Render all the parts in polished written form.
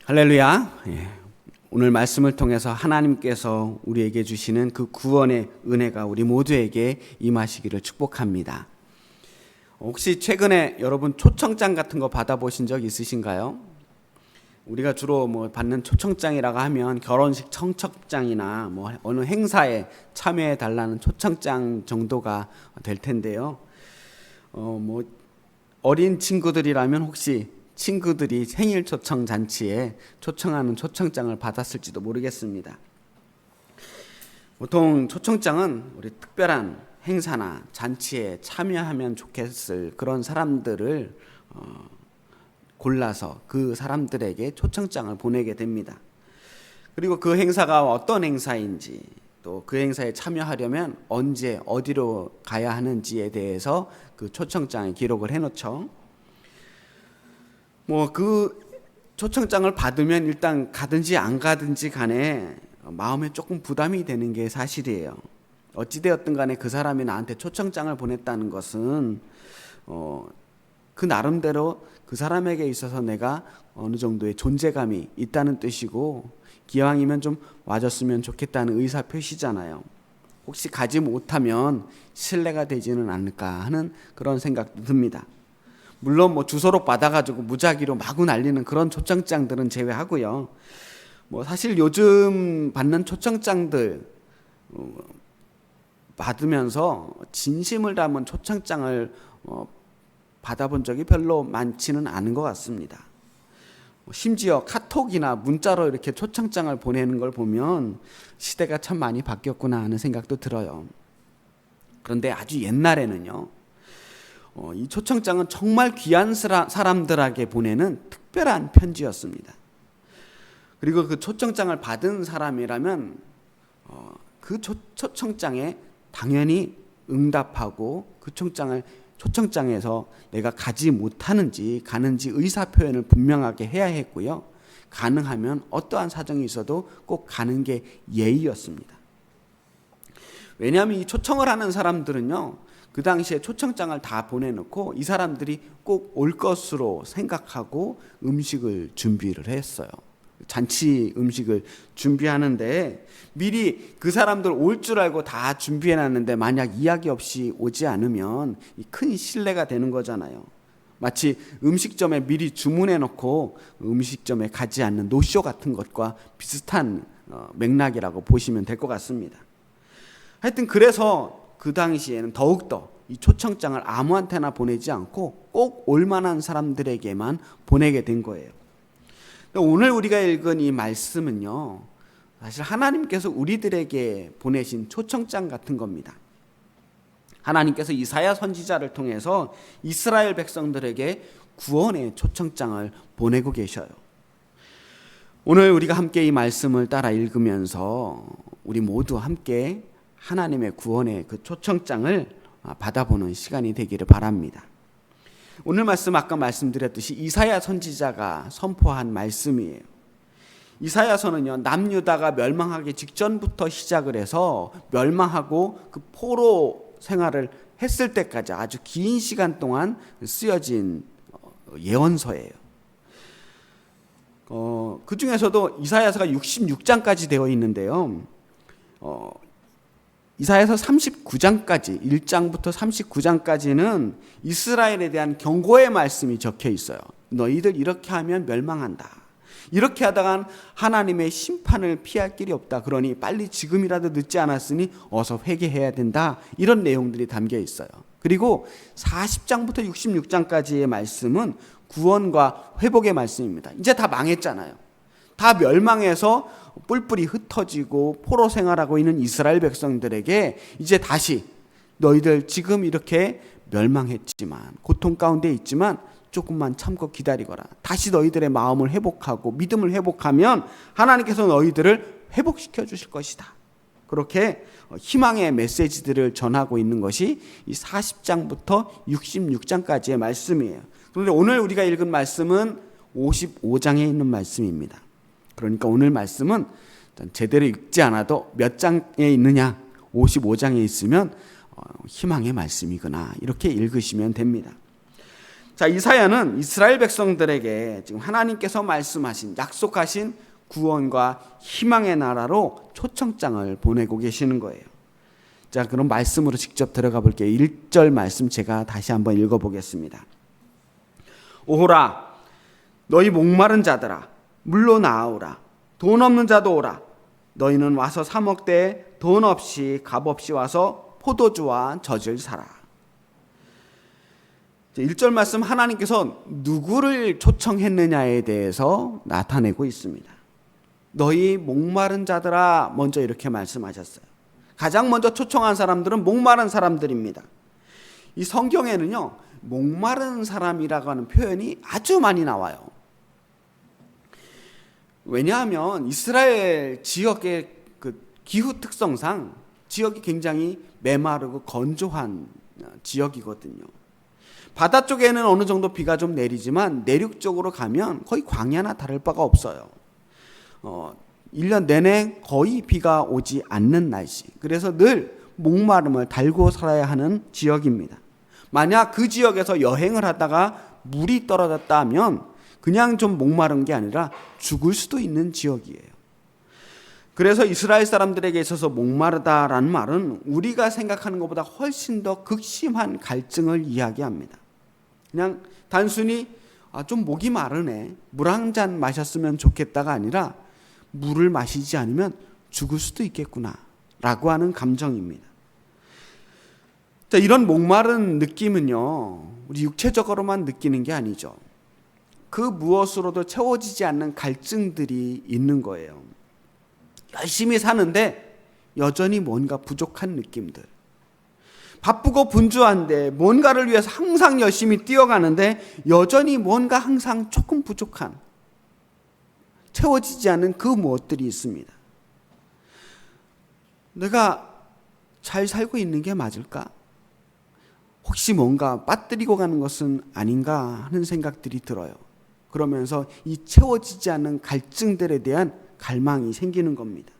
할렐루야. 오늘 말씀을 통해서 하나님께서 우리에게 주시는 그 구원의 은혜가 우리 모두에게 임하시기를 축복합니다. 혹시 최근에 여러분 초청장 같은 거 받아보신 적 있으신가요? 우리가 주로 받는 초청장이라고 하면 결혼식 청첩장이나 어느 행사에 참여해 달라는 초청장 정도가 될 텐데요. 어린 친구들이라면 혹시 친구들이 생일 초청 잔치에 초청하는 초청장을 받았을지도 모르겠습니다. 보통 초청장은 우리 특별한 행사나 잔치에 참여하면 좋겠을 그런 사람들을 골라서 그 사람들에게 초청장을 보내게 됩니다. 그리고 그 행사가 어떤 행사인지, 또 그 행사에 참여하려면 언제 어디로 가야 하는지에 대해서 그 초청장에 기록을 해놓죠. 그 초청장을 받으면 일단 가든지 안 가든지 간에 마음에 조금 부담이 되는 게 사실이에요. 어찌되었든 간에 그 사람이 나한테 초청장을 보냈다는 것은 그 나름대로 그 사람에게 있어서 내가 어느 정도의 존재감이 있다는 뜻이고, 기왕이면 좀 와줬으면 좋겠다는 의사 표시잖아요. 혹시 가지 못하면 신뢰가 되지는 않을까 하는 그런 생각도 듭니다. 물론 주소록 받아가지고 무작위로 마구 날리는 그런 초청장들은 제외하고요. 사실 요즘 받는 초청장들 받으면서 진심을 담은 초청장을 받아본 적이 별로 많지는 않은 것 같습니다. 심지어 카톡이나 문자로 이렇게 초청장을 보내는 걸 보면 시대가 참 많이 바뀌었구나 하는 생각도 들어요. 그런데 아주 옛날에는요, 이 초청장은 정말 귀한 사람들에게 보내는 특별한 편지였습니다. 그리고 그 초청장을 받은 사람이라면 그 초청장에 당연히 응답하고 그 초청장에서 내가 가지 못하는지 가는지 의사표현을 분명하게 해야 했고요. 가능하면 어떠한 사정이 있어도 꼭 가는 게 예의였습니다. 왜냐하면 이 초청을 하는 사람들은요, 그 당시에 초청장을 다 보내놓고 이 사람들이 꼭 올 것으로 생각하고 음식을 준비를 했어요. 잔치 음식을 준비하는데 미리 그 사람들 올 줄 알고 다 준비해놨는데 만약 이야기 없이 오지 않으면 큰 신뢰가 되는 거잖아요. 마치 음식점에 미리 주문해놓고 음식점에 가지 않는 노쇼 같은 것과 비슷한 맥락이라고 보시면 될 것 같습니다. 하여튼 그래서 그 당시에는 더욱더 이 초청장을 아무한테나 보내지 않고 꼭 올만한 사람들에게만 보내게 된 거예요. 오늘 우리가 읽은 이 말씀은요, 사실 하나님께서 우리들에게 보내신 초청장 같은 겁니다. 하나님께서 이사야 선지자를 통해서 이스라엘 백성들에게 구원의 초청장을 보내고 계셔요. 오늘 우리가 함께 이 말씀을 따라 읽으면서 우리 모두 함께 하나님의 구원의 그 초청장을 받아보는 시간이 되기를 바랍니다. 오늘 말씀 아까 말씀드렸듯이 이사야 선지자가 선포한 말씀이에요. 이사야서는요, 남유다가 멸망하기 직전부터 시작을 해서 멸망하고 그 포로 생활을 했을 때까지 아주 긴 시간 동안 쓰여진 예언서예요. 그 중에서도 이사야서가 66장까지 되어 있는데요. 이사야서 39장까지 1장부터 39장까지는 이스라엘에 대한 경고의 말씀이 적혀 있어요. 너희들 이렇게 하면 멸망한다. 이렇게 하다간 하나님의 심판을 피할 길이 없다. 그러니 빨리 지금이라도 늦지 않았으니 어서 회개해야 된다. 이런 내용들이 담겨 있어요. 그리고 40장부터 66장까지의 말씀은 구원과 회복의 말씀입니다. 이제 다 망했잖아요. 다 멸망해서 뿔뿔이 흩어지고 포로 생활하고 있는 이스라엘 백성들에게 이제 다시 너희들 지금 이렇게 멸망했지만 고통 가운데 있지만 조금만 참고 기다리거라. 다시 너희들의 마음을 회복하고 믿음을 회복하면 하나님께서 너희들을 회복시켜 주실 것이다. 그렇게 희망의 메시지들을 전하고 있는 것이 이 40장부터 66장까지의 말씀이에요. 그런데 오늘 우리가 읽은 말씀은 55장에 있는 말씀입니다. 그러니까 오늘 말씀은 제대로 읽지 않아도 몇 장에 있느냐, 55장에 있으면 희망의 말씀이구나, 이렇게 읽으시면 됩니다. 자, 이사야는 이스라엘 백성들에게 지금 하나님께서 말씀하신 약속하신 구원과 희망의 나라로 초청장을 보내고 계시는 거예요. 자, 그럼 말씀으로 직접 들어가 볼게요. 1절 말씀 제가 다시 한번 읽어보겠습니다. 오호라, 너희 목마른 자들아, 물로 나아오라. 돈 없는 자도 오라. 너희는 와서 사 먹되 돈 없이 값 없이 와서 포도주와 젖을 사라. 1절 말씀, 하나님께서 누구를 초청했느냐에 대해서 나타내고 있습니다. 너희 목마른 자들아, 먼저 이렇게 말씀하셨어요. 가장 먼저 초청한 사람들은 목마른 사람들입니다. 이 성경에는요, 목마른 사람이라고 하는 표현이 아주 많이 나와요. 왜냐하면 이스라엘 지역의 그 기후 특성상 지역이 굉장히 메마르고 건조한 지역이거든요. 바다 쪽에는 어느 정도 비가 좀 내리지만 내륙 쪽으로 가면 거의 광야나 다를 바가 없어요. 1년 내내 거의 비가 오지 않는 날씨. 그래서 늘 목마름을 달고 살아야 하는 지역입니다. 만약 그 지역에서 여행을 하다가 물이 떨어졌다 하면 그냥 좀 목마른 게 아니라 죽을 수도 있는 지역이에요. 그래서 이스라엘 사람들에게 있어서 목마르다라는 말은 우리가 생각하는 것보다 훨씬 더 극심한 갈증을 이야기합니다. 그냥 단순히 좀 목이 마르네, 물 한 잔 마셨으면 좋겠다가 아니라 물을 마시지 않으면 죽을 수도 있겠구나 라고 하는 감정입니다. 자, 이런 목마른 느낌은요, 우리 육체적으로만 느끼는 게 아니죠. 그 무엇으로도 채워지지 않는 갈증들이 있는 거예요. 열심히 사는데 여전히 뭔가 부족한 느낌들. 바쁘고 분주한데 뭔가를 위해서 항상 열심히 뛰어가는데 여전히 뭔가 항상 조금 부족한, 채워지지 않는 그 무엇들이 있습니다. 내가 잘 살고 있는 게 맞을까? 혹시 뭔가 빠뜨리고 가는 것은 아닌가 하는 생각들이 들어요. 그러면서 이 채워지지 않는 갈증들에 대한 갈망이 생기는 겁니다.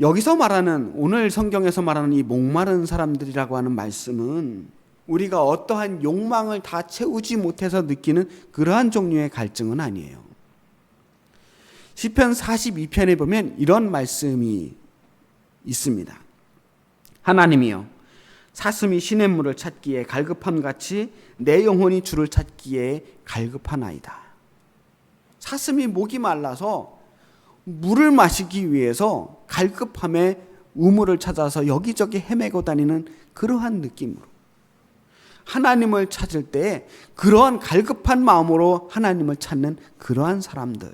여기서 말하는, 오늘 성경에서 말하는 이 목마른 사람들이라고 하는 말씀은 우리가 어떠한 욕망을 다 채우지 못해서 느끼는 그러한 종류의 갈증은 아니에요. 시편 42편에 보면 이런 말씀이 있습니다. 하나님이여, 사슴이 시냇물을 찾기에 갈급함같이 내 영혼이 주를 찾기에 갈급하나이다. 사슴이 목이 말라서 물을 마시기 위해서 갈급함에 우물을 찾아서 여기저기 헤매고 다니는 그러한 느낌으로, 하나님을 찾을 때 그러한 갈급한 마음으로 하나님을 찾는 그러한 사람들,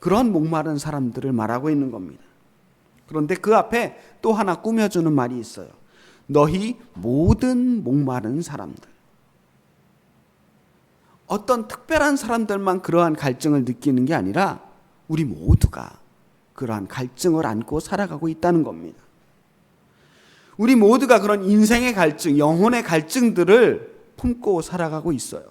그러한 목마른 사람들을 말하고 있는 겁니다. 그런데 그 앞에 또 하나 꾸며주는 말이 있어요. 너희 모든 목마른 사람들. 어떤 특별한 사람들만 그러한 갈증을 느끼는 게 아니라 우리 모두가 그러한 갈증을 안고 살아가고 있다는 겁니다. 우리 모두가 그런 인생의 갈증, 영혼의 갈증들을 품고 살아가고 있어요.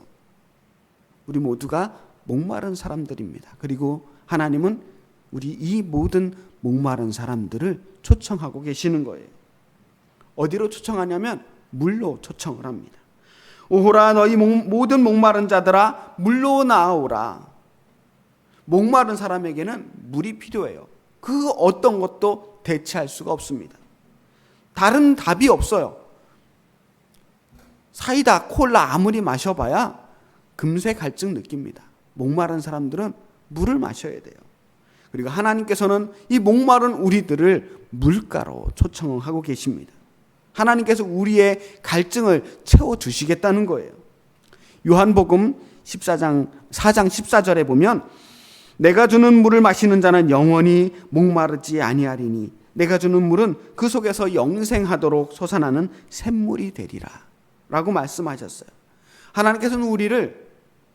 우리 모두가 목마른 사람들입니다. 그리고 하나님은 우리 이 모든 목마른 사람들을 초청하고 계시는 거예요. 어디로 초청하냐면 물로 초청을 합니다. 오호라, 너희 모든 목마른 자들아, 물로 나아오라. 목마른 사람에게는 물이 필요해요. 그 어떤 것도 대체할 수가 없습니다. 다른 답이 없어요. 사이다, 콜라 아무리 마셔봐야 금세 갈증 느낍니다. 목마른 사람들은 물을 마셔야 돼요. 그리고 하나님께서는 이 목마른 우리들을 물가로 초청하고 계십니다. 하나님께서 우리의 갈증을 채워주시겠다는 거예요. 요한복음 4장 14절에 보면 내가 주는 물을 마시는 자는 영원히 목마르지 아니하리니 내가 주는 물은 그 속에서 영생하도록 솟아나는 샘물이 되리라 라고 말씀하셨어요. 하나님께서는 우리를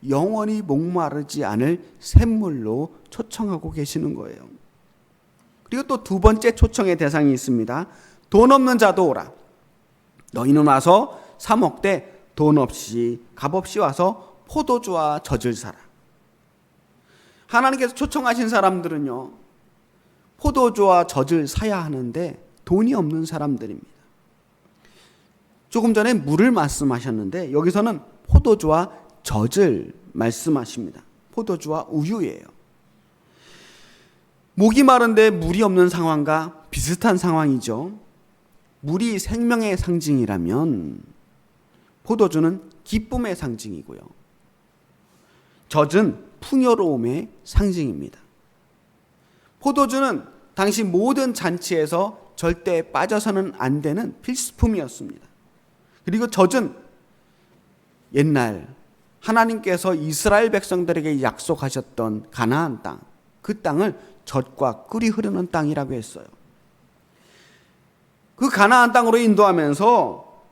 영원히 목마르지 않을 샘물로 초청하고 계시는 거예요. 그리고 또 두 번째 초청의 대상이 있습니다. 돈 없는 자도 오라. 너희는 와서 사 먹되 돈 없이 값 없이 와서 포도주와 젖을 사라. 하나님께서 초청하신 사람들은요, 포도주와 젖을 사야 하는데 돈이 없는 사람들입니다. 조금 전에 물을 말씀하셨는데 여기서는 포도주와 젖을 말씀하십니다. 포도주와 우유예요. 목이 마른데 물이 없는 상황과 비슷한 상황이죠. 물이 생명의 상징이라면 포도주는 기쁨의 상징이고요. 젖은 풍요로움의 상징입니다. 포도주는 당시 모든 잔치에서 절대 빠져서는 안 되는 필수품이었습니다. 그리고 젖은 옛날 하나님께서 이스라엘 백성들에게 약속하셨던 가나안 땅, 그 땅을 젖과 꿀이 흐르는 땅이라고 했어요. 그 가나안 땅으로 인도하면서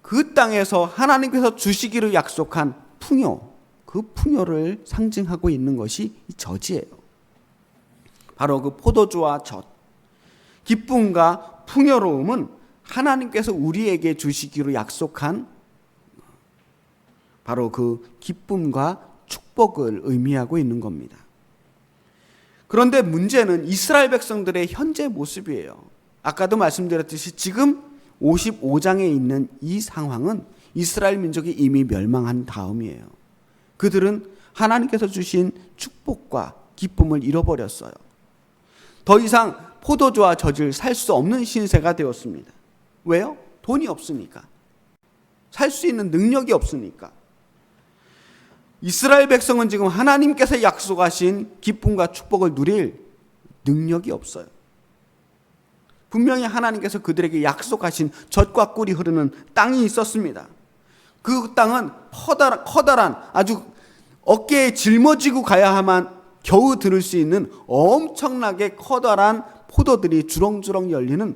그 땅에서 하나님께서 주시기로 약속한 풍요, 그 풍요를 상징하고 있는 것이 이 젖이에요. 바로 그 포도주와 젖, 기쁨과 풍요로움은 하나님께서 우리에게 주시기로 약속한 바로 그 기쁨과 축복을 의미하고 있는 겁니다. 그런데 문제는 이스라엘 백성들의 현재 모습이에요. 아까도 말씀드렸듯이 지금 55장에 있는 이 상황은 이스라엘 민족이 이미 멸망한 다음이에요. 그들은 하나님께서 주신 축복과 기쁨을 잃어버렸어요. 더 이상 포도주와 젖을 살 수 없는 신세가 되었습니다. 왜요? 돈이 없으니까. 살 수 있는 능력이 없으니까. 이스라엘 백성은 지금 하나님께서 약속하신 기쁨과 축복을 누릴 능력이 없어요. 분명히 하나님께서 그들에게 약속하신 젖과 꿀이 흐르는 땅이 있었습니다. 그 땅은 커다란 아주 어깨에 짊어지고 가야만 겨우 들을 수 있는 엄청나게 커다란 포도들이 주렁주렁 열리는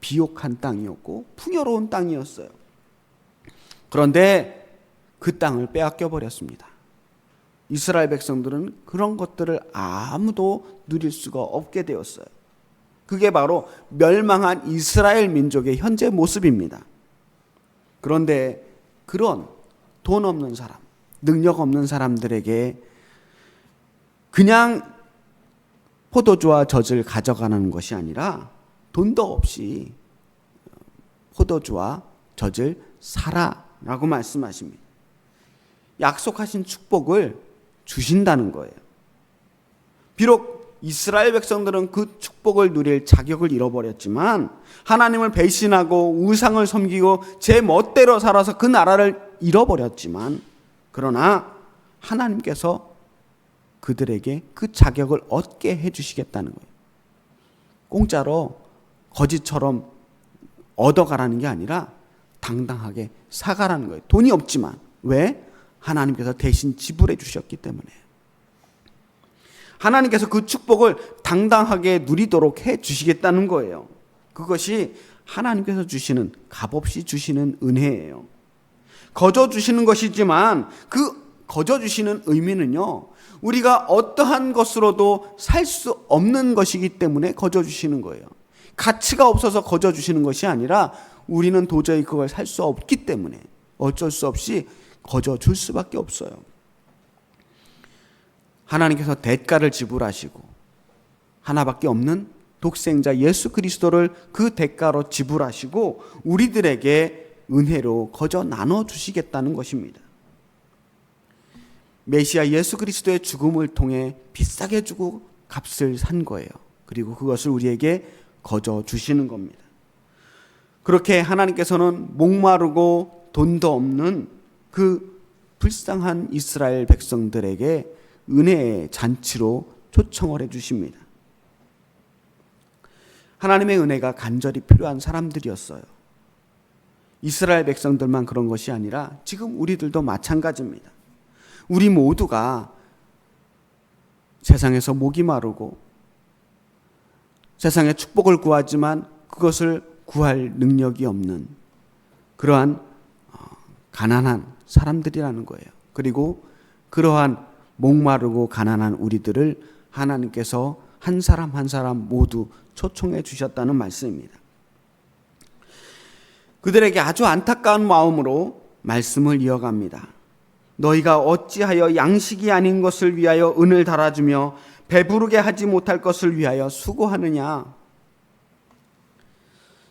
비옥한 땅이었고 풍요로운 땅이었어요. 그런데 그 땅을 빼앗겨 버렸습니다. 이스라엘 백성들은 그런 것들을 아무도 누릴 수가 없게 되었어요. 그게 바로 멸망한 이스라엘 민족의 현재 모습입니다. 그런데 그런 돈 없는 사람, 능력 없는 사람들에게 그냥 포도주와 젖을 가져가는 것이 아니라 돈도 없이 포도주와 젖을 사라라고 말씀하십니다. 약속하신 축복을 주신다는 거예요. 비록 이스라엘 백성들은 그 축복을 누릴 자격을 잃어버렸지만 하나님을 배신하고 우상을 섬기고 제 멋대로 살아서 그 나라를 잃어버렸지만 그러나 하나님께서 그들에게 그 자격을 얻게 해주시겠다는 거예요. 공짜로 거지처럼 얻어가라는 게 아니라 당당하게 사가라는 거예요. 돈이 없지만. 왜? 하나님께서 대신 지불해 주셨기 때문에. 하나님께서 그 축복을 당당하게 누리도록 해 주시겠다는 거예요. 그것이 하나님께서 주시는, 값없이 주시는 은혜예요. 거저 주시는 것이지만 그 거저 주시는 의미는요, 우리가 어떠한 것으로도 살 수 없는 것이기 때문에 거저 주시는 거예요. 가치가 없어서 거저 주시는 것이 아니라 우리는 도저히 그걸 살 수 없기 때문에 어쩔 수 없이 거저 줄 수밖에 없어요. 하나님께서 대가를 지불하시고 하나밖에 없는 독생자 예수 그리스도를 그 대가로 지불하시고 우리들에게 은혜로 거저 나눠주시겠다는 것입니다. 메시아 예수 그리스도의 죽음을 통해 비싸게 주고 값을 산 거예요. 그리고 그것을 우리에게 거저 주시는 겁니다. 그렇게 하나님께서는 목마르고 돈도 없는 그 불쌍한 이스라엘 백성들에게 은혜의 잔치로 초청을 해 주십니다. 하나님의 은혜가 간절히 필요한 사람들이었어요. 이스라엘 백성들만 그런 것이 아니라 지금 우리들도 마찬가지입니다. 우리 모두가 세상에서 목이 마르고 세상의 축복을 구하지만 그것을 구할 능력이 없는 그러한 가난한 사람들이라는 거예요. 그리고 그러한 목마르고 가난한 우리들을 하나님께서 한 사람 한 사람 모두 초청해 주셨다는 말씀입니다. 그들에게 아주 안타까운 마음으로 말씀을 이어갑니다. 너희가 어찌하여 양식이 아닌 것을 위하여 은을 달아주며 배부르게 하지 못할 것을 위하여 수고하느냐.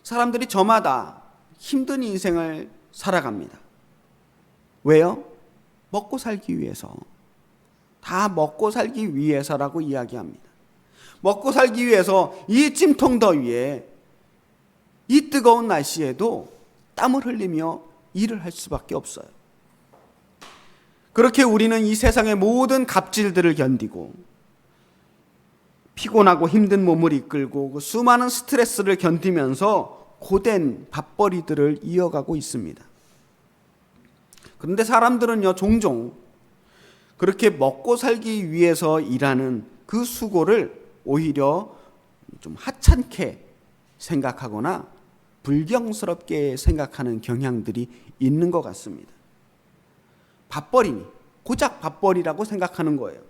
사람들이 저마다 힘든 인생을 살아갑니다. 왜요? 먹고 살기 위해서. 다 먹고 살기 위해서라고 이야기합니다. 먹고 살기 위해서 이 찜통 더위에 이 뜨거운 날씨에도 땀을 흘리며 일을 할 수밖에 없어요. 그렇게 우리는 이 세상의 모든 갑질들을 견디고 피곤하고 힘든 몸을 이끌고 그 수많은 스트레스를 견디면서 고된 밥벌이들을 이어가고 있습니다. 그런데 사람들은요, 종종 그렇게 먹고 살기 위해서 일하는 그 수고를 오히려 좀 하찮게 생각하거나 불경스럽게 생각하는 경향들이 있는 것 같습니다. 밥벌이니 고작 밥벌이라고 생각하는 거예요.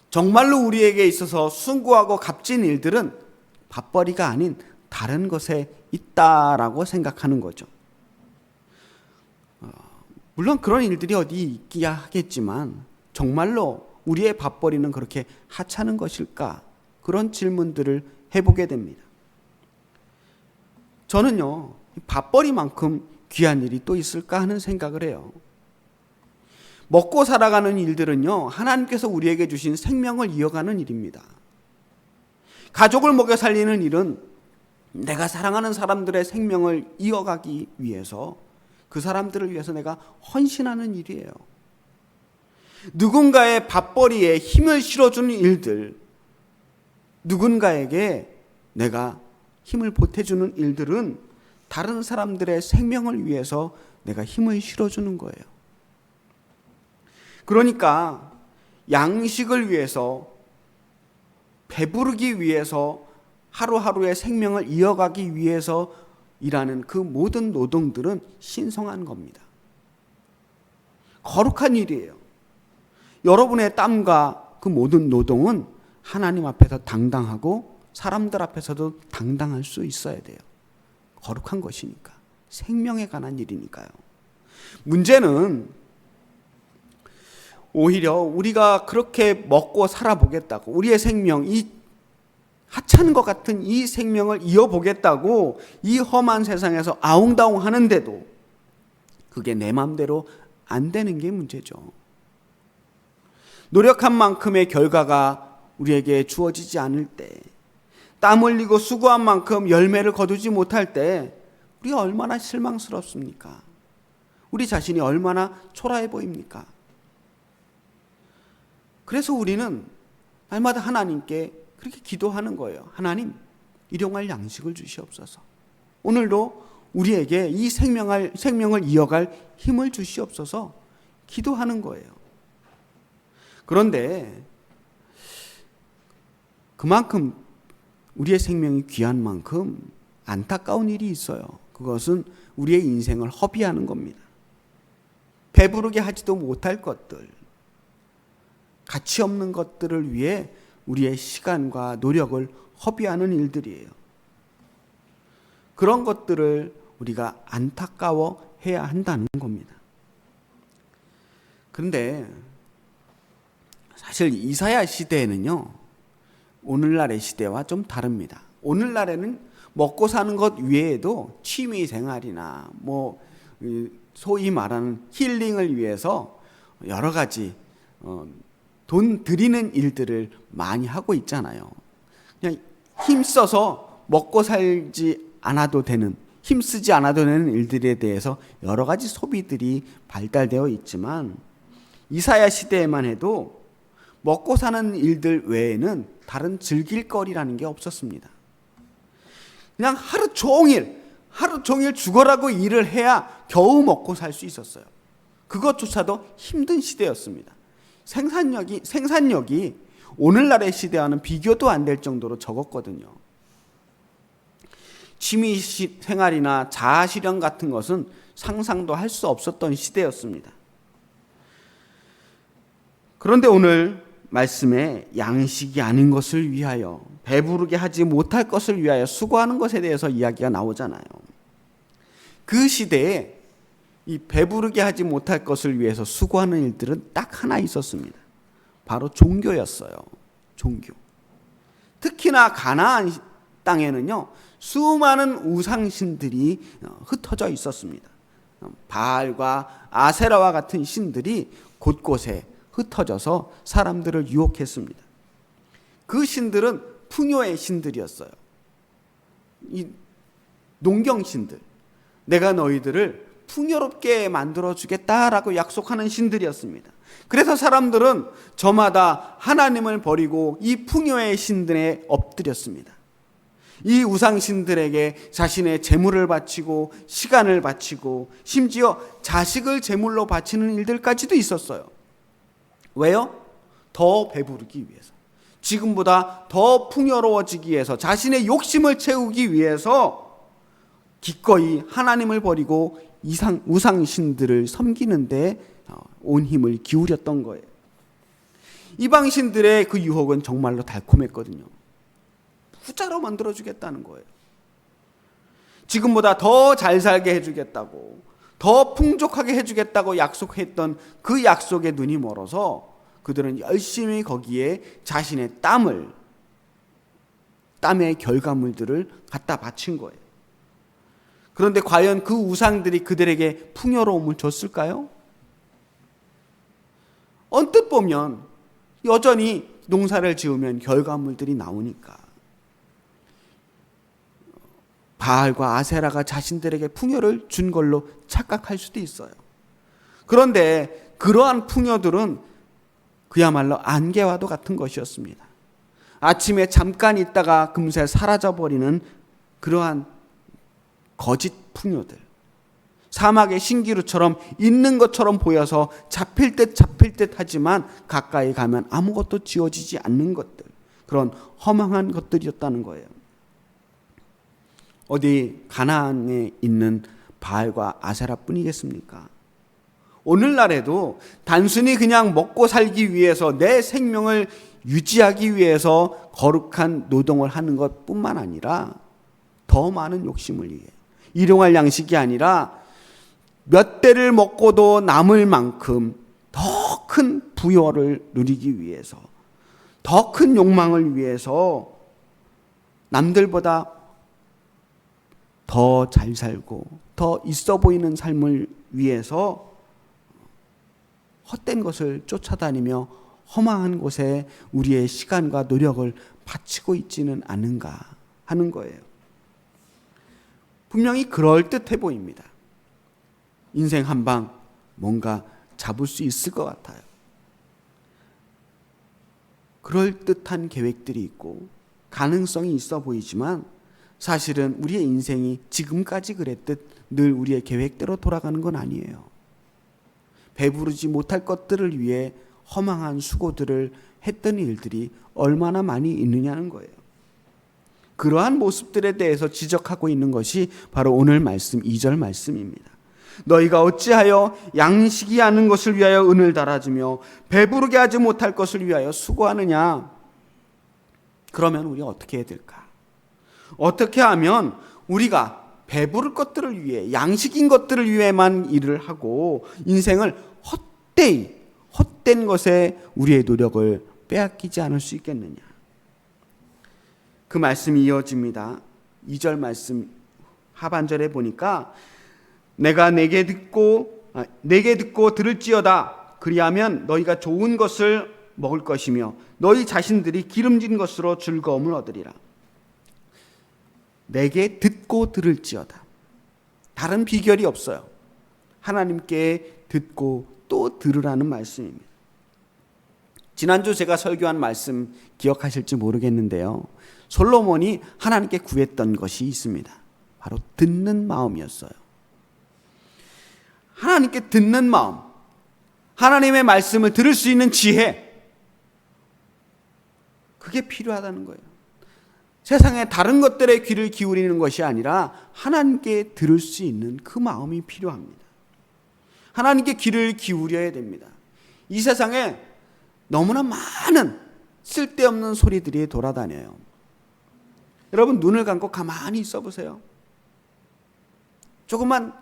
정말로 우리에게 있어서 숭고하고 값진 일들은 밥벌이가 아닌 다른 것에 있다라고 생각하는 거죠. 물론 그런 일들이 어디 있기야 하겠지만 정말로 우리의 밥벌이는 그렇게 하찮은 것일까? 그런 질문들을 해보게 됩니다. 저는요, 밥벌이만큼 귀한 일이 또 있을까 하는 생각을 해요. 먹고 살아가는 일들은요, 하나님께서 우리에게 주신 생명을 이어가는 일입니다. 가족을 먹여 살리는 일은 내가 사랑하는 사람들의 생명을 이어가기 위해서, 그 사람들을 위해서 내가 헌신하는 일이에요. 누군가의 밥벌이에 힘을 실어주는 일들, 누군가에게 내가 힘을 보태주는 일들은 다른 사람들의 생명을 위해서 내가 힘을 실어주는 거예요. 그러니까 양식을 위해서, 배부르기 위해서, 하루하루의 생명을 이어가기 위해서 일하는 그 모든 노동들은 신성한 겁니다. 거룩한 일이에요. 여러분의 땀과 그 모든 노동은 하나님 앞에서 당당하고 사람들 앞에서도 당당할 수 있어야 돼요. 거룩한 것이니까. 생명에 관한 일이니까요. 문제는 오히려 우리가 그렇게 먹고 살아보겠다고, 우리의 생명, 이 하찮은 것 같은 이 생명을 이어보겠다고 이 험한 세상에서 아웅다웅 하는데도 그게 내 마음대로 안 되는 게 문제죠. 노력한 만큼의 결과가 우리에게 주어지지 않을 때, 땀 흘리고 수고한 만큼 열매를 거두지 못할 때 우리가 얼마나 실망스럽습니까? 우리 자신이 얼마나 초라해 보입니까? 그래서 우리는 날마다 하나님께 그렇게 기도하는 거예요. 하나님, 일용할 양식을 주시옵소서. 오늘도 우리에게 이 생명을 이어갈 힘을 주시옵소서 기도하는 거예요. 그런데 그만큼 우리의 생명이 귀한 만큼 안타까운 일이 있어요. 그것은 우리의 인생을 허비하는 겁니다. 배부르게 하지도 못할 것들, 가치 없는 것들을 위해 우리의 시간과 노력을 허비하는 일들이에요. 그런 것들을 우리가 안타까워해야 한다는 겁니다. 그런데 사실 이사야 시대에는요, 오늘날의 시대와 좀 다릅니다. 오늘날에는 먹고 사는 것 외에도 취미 생활이나 소위 말하는 힐링을 위해서 여러 가지 돈 들이는 일들을 많이 하고 있잖아요. 그냥 힘써서 먹고 살지 않아도 되는, 힘쓰지 않아도 되는 일들에 대해서 여러 가지 소비들이 발달되어 있지만 이사야 시대에만 해도 먹고 사는 일들 외에는 다른 즐길 거리라는 게 없었습니다. 그냥 하루 종일 죽어라고 일을 해야 겨우 먹고 살 수 있었어요. 그것조차도 힘든 시대였습니다. 생산력이 오늘날의 시대와는 비교도 안 될 정도로 적었거든요. 취미 생활이나 자아 실현 같은 것은 상상도 할 수 없었던 시대였습니다. 그런데 오늘 말씀에 양식이 아닌 것을 위하여, 배부르게 하지 못할 것을 위하여 수고하는 것에 대해서 이야기가 나오잖아요. 그 시대에 이 배부르게 하지 못할 것을 위해서 수고하는 일들은 딱 하나 있었습니다. 바로 종교였어요. 종교. 특히나 가나안 땅에는요, 수많은 우상신들이 흩어져 있었습니다. 바알과 아세라와 같은 신들이 곳곳에 흩어져서 사람들을 유혹했습니다. 그 신들은 풍요의 신들이었어요. 이 농경신들, 내가 너희들을 풍요롭게 만들어주겠다라고 약속하는 신들이었습니다. 그래서 사람들은 저마다 하나님을 버리고 이 풍요의 신들에 엎드렸습니다. 이 우상신들에게 자신의 재물을 바치고 시간을 바치고 심지어 자식을 제물로 바치는 일들까지도 있었어요. 왜요? 더 배부르기 위해서, 지금보다 더 풍요로워지기 위해서, 자신의 욕심을 채우기 위해서 기꺼이 하나님을 버리고 우상신들을 섬기는데 온 힘을 기울였던 거예요. 이방신들의 그 유혹은 정말로 달콤했거든요. 부자로 만들어주겠다는 거예요. 지금보다 더 잘 살게 해주겠다고, 더 풍족하게 해주겠다고 약속했던 그 약속에 눈이 멀어서 그들은 열심히 거기에 자신의 땀의 결과물들을 갖다 바친 거예요. 그런데 과연 그 우상들이 그들에게 풍요로움을 줬을까요? 언뜻 보면 여전히 농사를 지으면 결과물들이 나오니까 바알과 아세라가 자신들에게 풍요를 준 걸로 착각할 수도 있어요. 그런데 그러한 풍요들은 그야말로 안개와도 같은 것이었습니다. 아침에 잠깐 있다가 금세 사라져버리는 그러한 거짓 풍요들, 사막의 신기루처럼 있는 것처럼 보여서 잡힐 듯 하지만 가까이 가면 아무것도 지어지지 않는 것들, 그런 허망한 것들이었다는 거예요. 어디 가나안에 있는 바알과 아세라뿐이겠습니까? 오늘날에도 단순히 그냥 먹고 살기 위해서, 내 생명을 유지하기 위해서 거룩한 노동을 하는 것뿐만 아니라 더 많은 욕심을 위해, 일용할 양식이 아니라 몇 대를 먹고도 남을 만큼 더 큰 부여를 누리기 위해서, 더 큰 욕망을 위해서 남들보다 더 잘 살고 더 있어 보이는 삶을 위해서 헛된 것을 쫓아다니며 허망한 곳에 우리의 시간과 노력을 바치고 있지는 않은가 하는 거예요. 분명히 그럴듯해 보입니다. 인생 한방 뭔가 잡을 수 있을 것 같아요. 그럴듯한 계획들이 있고 가능성이 있어 보이지만 사실은 우리의 인생이 지금까지 그랬듯 늘 우리의 계획대로 돌아가는 건 아니에요. 배부르지 못할 것들을 위해 허망한 수고들을 했던 일들이 얼마나 많이 있느냐는 거예요. 그러한 모습들에 대해서 지적하고 있는 것이 바로 오늘 말씀 2절 말씀입니다. 너희가 어찌하여 양식이 않은 것을 위하여 은을 달아주며 배부르게 하지 못할 것을 위하여 수고하느냐. 그러면 우리가 어떻게 해야 될까? 어떻게 하면 우리가 배부를 것들을 위해, 양식인 것들을 위해만 일을 하고 인생을 헛된 것에 우리의 노력을 빼앗기지 않을 수 있겠느냐. 그 말씀이 이어집니다. 2절 말씀 하반절에 보니까 내게 듣고 들을지어다. 그리하면 너희가 좋은 것을 먹을 것이며 너희 자신들이 기름진 것으로 즐거움을 얻으리라. 내게 듣고 들을지어다. 다른 비결이 없어요. 하나님께 듣고 또 들으라는 말씀입니다. 지난주 제가 설교한 말씀 기억하실지 모르겠는데요. 솔로몬이 하나님께 구했던 것이 있습니다. 바로 듣는 마음이었어요. 하나님께 듣는 마음, 하나님의 말씀을 들을 수 있는 지혜, 그게 필요하다는 거예요. 세상의 다른 것들에 귀를 기울이는 것이 아니라 하나님께 들을 수 있는 그 마음이 필요합니다. 하나님께 귀를 기울여야 됩니다. 이 세상에 너무나 많은 쓸데없는 소리들이 돌아다녀요. 여러분, 눈을 감고 가만히 있어 보세요. 조금만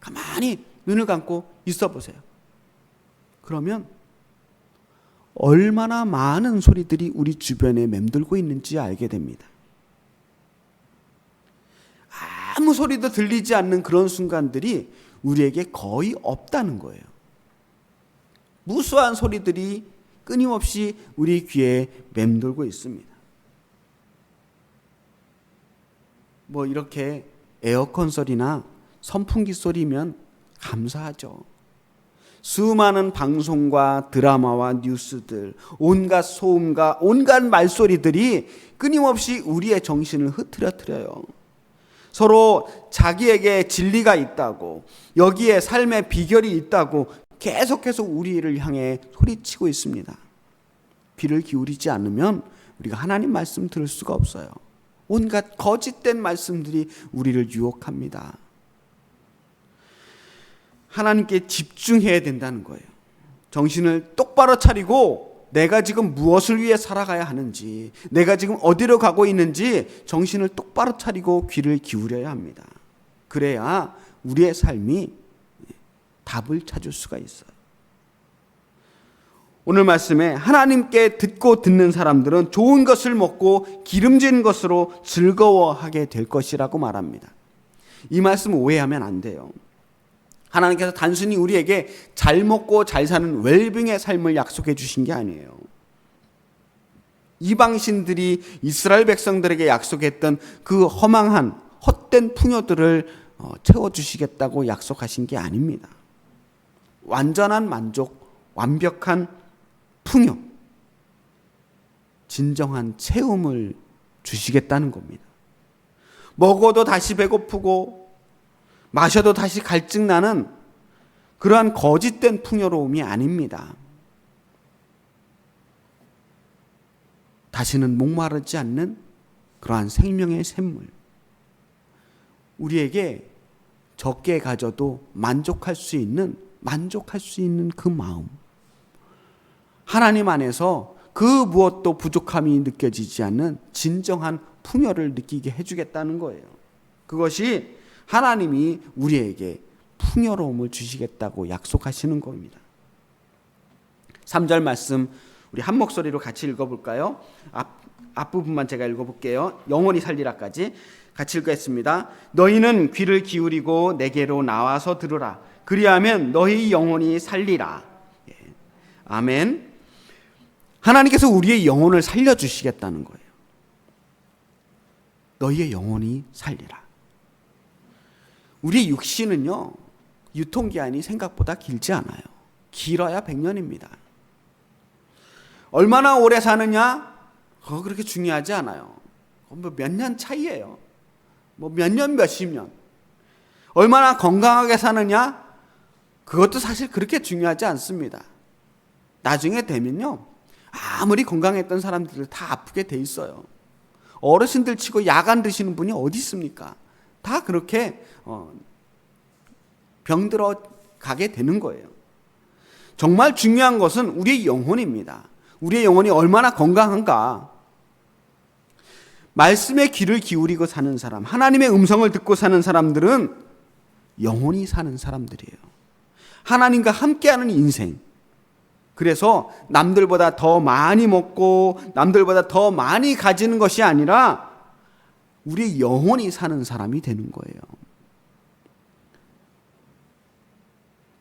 가만히 눈을 감고 있어 보세요. 그러면 얼마나 많은 소리들이 우리 주변에 맴돌고 있는지 알게 됩니다. 아무 소리도 들리지 않는 그런 순간들이 우리에게 거의 없다는 거예요. 무수한 소리들이 끊임없이 우리 귀에 맴돌고 있습니다. 뭐 이렇게 에어컨 소리나 선풍기 소리면 감사하죠. 수많은 방송과 드라마와 뉴스들, 온갖 소음과 온갖 말소리들이 끊임없이 우리의 정신을 흐트러뜨려요. 서로 자기에게 진리가 있다고, 여기에 삶의 비결이 있다고 계속해서 우리를 향해 소리치고 있습니다. 귀를 기울이지 않으면 우리가 하나님 말씀 들을 수가 없어요. 온갖 거짓된 말씀들이 우리를 유혹합니다. 하나님께 집중해야 된다는 거예요. 정신을 똑바로 차리고 내가 지금 무엇을 위해 살아가야 하는지, 내가 지금 어디로 가고 있는지 정신을 똑바로 차리고 귀를 기울여야 합니다. 그래야 우리의 삶이 답을 찾을 수가 있어요. 오늘 말씀에 하나님께 듣고 듣는 사람들은 좋은 것을 먹고 기름진 것으로 즐거워하게 될 것이라고 말합니다. 이 말씀 오해하면 안 돼요. 하나님께서 단순히 우리에게 잘 먹고 잘 사는 웰빙의 삶을 약속해 주신 게 아니에요. 이방신들이 이스라엘 백성들에게 약속했던 그 허망한 헛된 풍요들을 채워주시겠다고 약속하신 게 아닙니다. 완전한 만족, 완벽한 풍요, 진정한 체험을 주시겠다는 겁니다. 먹어도 다시 배고프고 마셔도 다시 갈증나는 그러한 거짓된 풍요로움이 아닙니다. 다시는 목마르지 않는 그러한 생명의 샘물. 우리에게 적게 가져도 만족할 수 있는 그 마음. 하나님 안에서 그 무엇도 부족함이 느껴지지 않는 진정한 풍요를 느끼게 해주겠다는 거예요. 그것이 하나님이 우리에게 풍요로움을 주시겠다고 약속하시는 겁니다. 3절 말씀 우리 한 목소리로 같이 읽어볼까요? 앞부분만 제가 읽어볼게요. 영원히 살리라까지 같이 읽겠습니다. 너희는 귀를 기울이고 내게로 나와서 들으라. 그리하면 너희 영혼이 살리라. 예. 아멘. 하나님께서 우리의 영혼을 살려주시겠다는 거예요. 너희의 영혼이 살리라. 우리 육신은요, 유통기한이 생각보다 길지 않아요. 길어야 100년입니다. 얼마나 오래 사느냐? 그렇게 중요하지 않아요. 뭐 몇 년 차이예요. 뭐 몇 년, 몇십 년. 얼마나 건강하게 사느냐? 그것도 사실 그렇게 중요하지 않습니다. 나중에 되면요, 아무리 건강했던 사람들 다 아프게 돼 있어요. 어르신들 치고 야간 드시는 분이 어디 있습니까? 다 그렇게 병들어 가게 되는 거예요. 정말 중요한 것은 우리의 영혼입니다. 우리의 영혼이 얼마나 건강한가. 말씀에 귀를 기울이고 사는 사람, 하나님의 음성을 듣고 사는 사람들은 영혼이 사는 사람들이에요. 하나님과 함께하는 인생. 그래서 남들보다 더 많이 먹고 남들보다 더 많이 가지는 것이 아니라 우리 영혼이 사는 사람이 되는 거예요.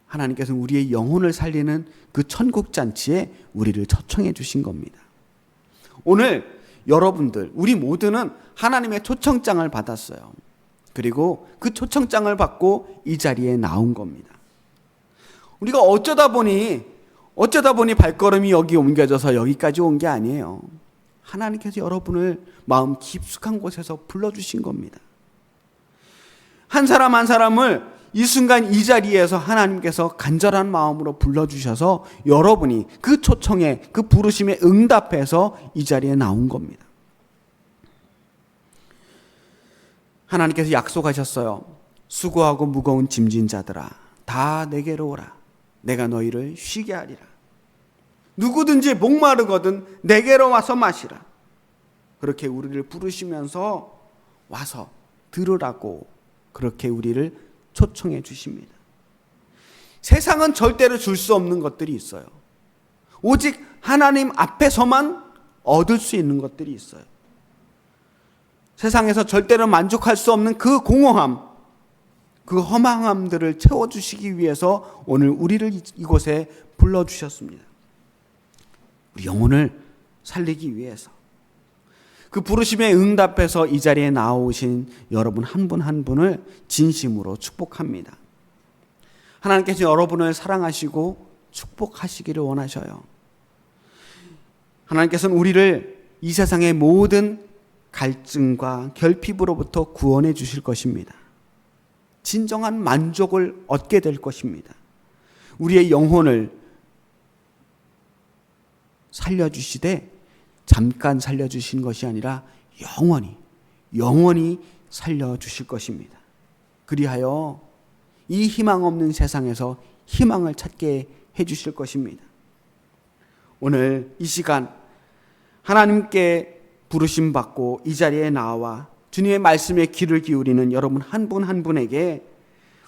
하나님께서는 우리의 영혼을 살리는 그 천국잔치에 우리를 초청해 주신 겁니다. 오늘 여러분들, 우리 모두는 하나님의 초청장을 받았어요. 그리고 그 초청장을 받고 이 자리에 나온 겁니다. 우리가 어쩌다 보니 발걸음이 여기 옮겨져서 여기까지 온 게 아니에요. 하나님께서 여러분을 마음 깊숙한 곳에서 불러주신 겁니다. 한 사람 한 사람을 이 순간 이 자리에서 하나님께서 간절한 마음으로 불러주셔서 여러분이 그 초청에, 그 부르심에 응답해서 이 자리에 나온 겁니다. 하나님께서 약속하셨어요. 수고하고 무거운 짐진 자들아, 다 내게로 오라. 내가 너희를 쉬게 하리라. 누구든지 목마르거든 내게로 와서 마시라. 그렇게 우리를 부르시면서 와서 들으라고 그렇게 우리를 초청해 주십니다. 세상은 절대로 줄 수 없는 것들이 있어요. 오직 하나님 앞에서만 얻을 수 있는 것들이 있어요. 세상에서 절대로 만족할 수 없는 그 공허함, 그 허망함들을 채워주시기 위해서 오늘 우리를 이곳에 불러주셨습니다. 우리 영혼을 살리기 위해서. 그 부르심에 응답해서 이 자리에 나오신 여러분 한 분 한 분을 진심으로 축복합니다. 하나님께서 여러분을 사랑하시고 축복하시기를 원하셔요. 하나님께서는 우리를 이 세상의 모든 갈증과 결핍으로부터 구원해 주실 것입니다. 진정한 만족을 얻게 될 것입니다. 우리의 영혼을 살려주시되 잠깐 살려주신 것이 아니라 영원히 살려주실 것입니다. 그리하여 이 희망 없는 세상에서 희망을 찾게 해주실 것입니다. 오늘 이 시간 하나님께 부르심 받고 이 자리에 나와 주님의 말씀에 귀를 기울이는 여러분 한 분 한 분에게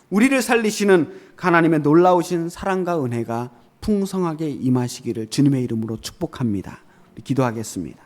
우리를 살리시는 하나님의 놀라우신 사랑과 은혜가 풍성하게 임하시기를 주님의 이름으로 축복합니다. 기도하겠습니다.